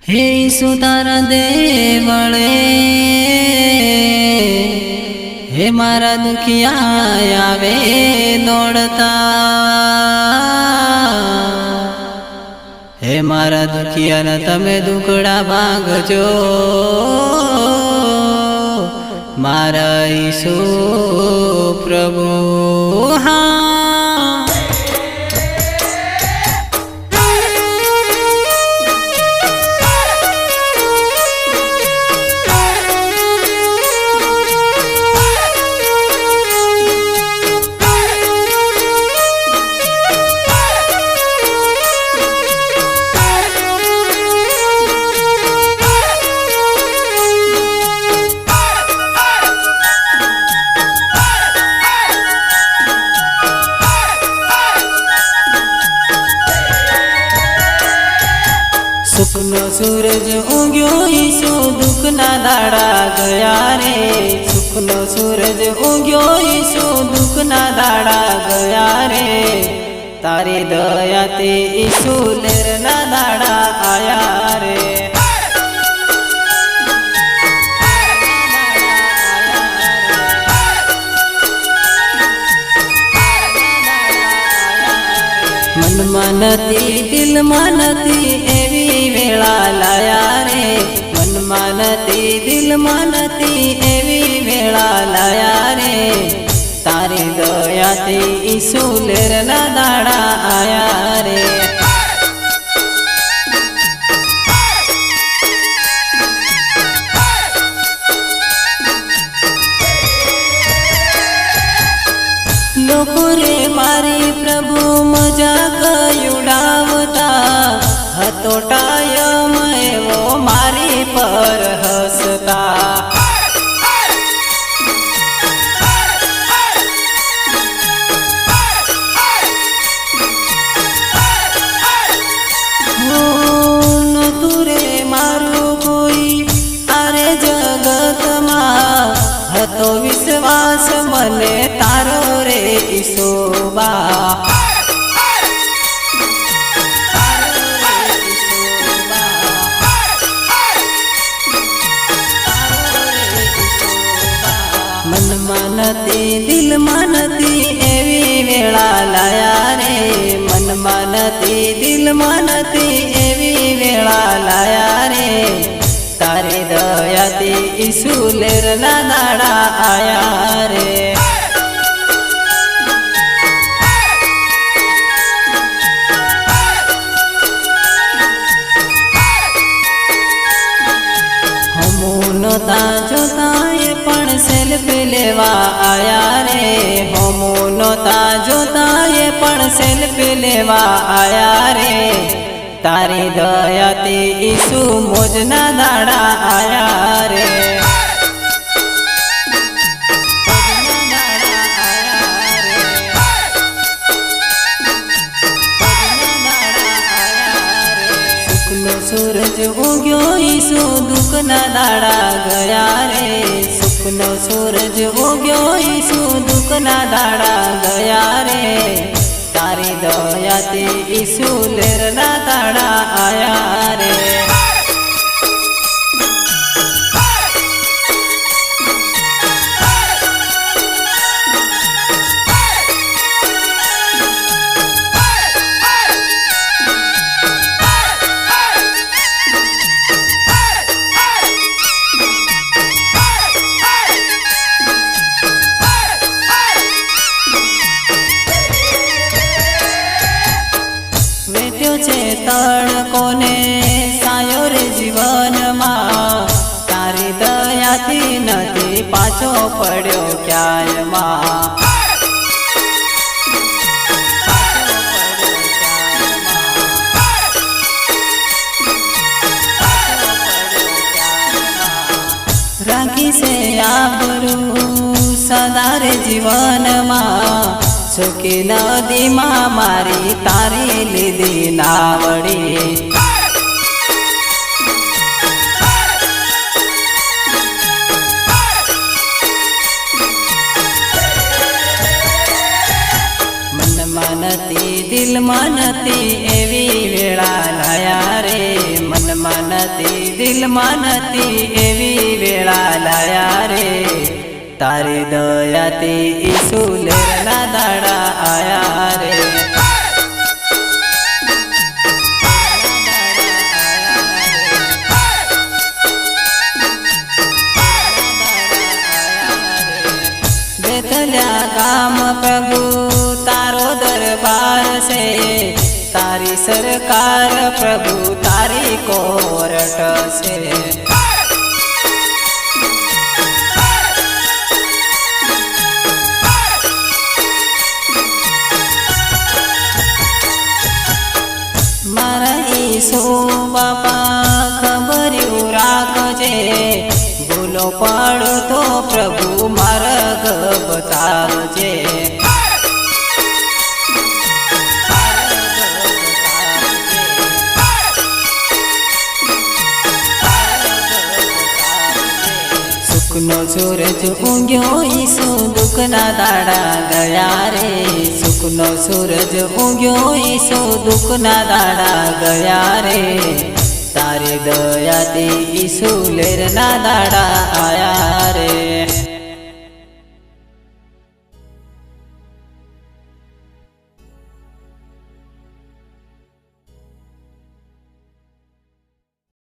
हे सुतारा देवळे हे मारा दुखिया आवे दौड़ता हे मारा दुखिया न तमे दुखड़ा भागजो मारा ईशु प्रभु। हाँ सुखनो सूरज उग्यो ईशु दुखना दाड़ा गया रे। सुखनो सूरज उग्यो ईशु दुखना दाड़ा गया रे। तारी दया ते ईशु लेरना दाड़ा आया रे। मन मानती दिल मानती एवी वेला लाया रे। मन मानती दिल मानती एवी वेला लाया रे। तारी दया ते ईशु लेरना दाड़ा आया रे। लोको रे मारी प्रभु मजाक उड़ावता हतोटाय मैं वो मारी पर हंसता। तुरे मारू कोई अरे जगत मां हतो विश्वास मने तारो रे ईशोबा। मन मानती दिल मानती एवी वेला लाया रे। मन मानती दिल मानती एवी वेला लाया रे। तारी दया ते ईशु लेरना दाड़ा आया रे। होमोनोता जोता ये पण सेल्फी लेवा आया रे। होमोनोता जोता ये पण सेल्फी लेवा आया रे। तारी दया ते ईशु मोजना दाड़ा आया रे। सुखनो सूरज उग्यो ईशु दुखना दाड़ा गया रे। सुखनो सूरज उग्यो ईशु दुखना दाड़ा गया रे। तारी दया ते ईशु लेरना दाड़ा आया रे। तड़को ने सायो रे जीवन मां तारी दया थी नदी पाछो पड़ो क्याय मां। राखी से आबरू सदा रे जीवन मां। सुखी नदी मां मारी तारी लीधी नावड़ी। मन मानती दिल मानती एवी वेला लाया रे। मन मानती હતી દિલમાં નથી એવી વેળા લાયા રે તારી દયાથી ઈસુ લેરના દાડા આયા રે બેતલ્યા ગામ પ્રભુ તારો દરબાર છે તારી સરકાર પ્રભુ તારી કોરટ છે મારા ઈસુ બાપા ખબર્યું રાખજે ભૂલો પડો તો પ્રભુ માર્ગ બતાવજે સુખનો સૂરજ ઊંઘ્યો ઈસુ દુઃખના દાડા ગયા રે સુખનો સૂરજ ઊંઘ્યો ઈસુ દુઃખના દાડા ગયા રે તારી દયાથી ઈસુ લેરના દાડા આયા રે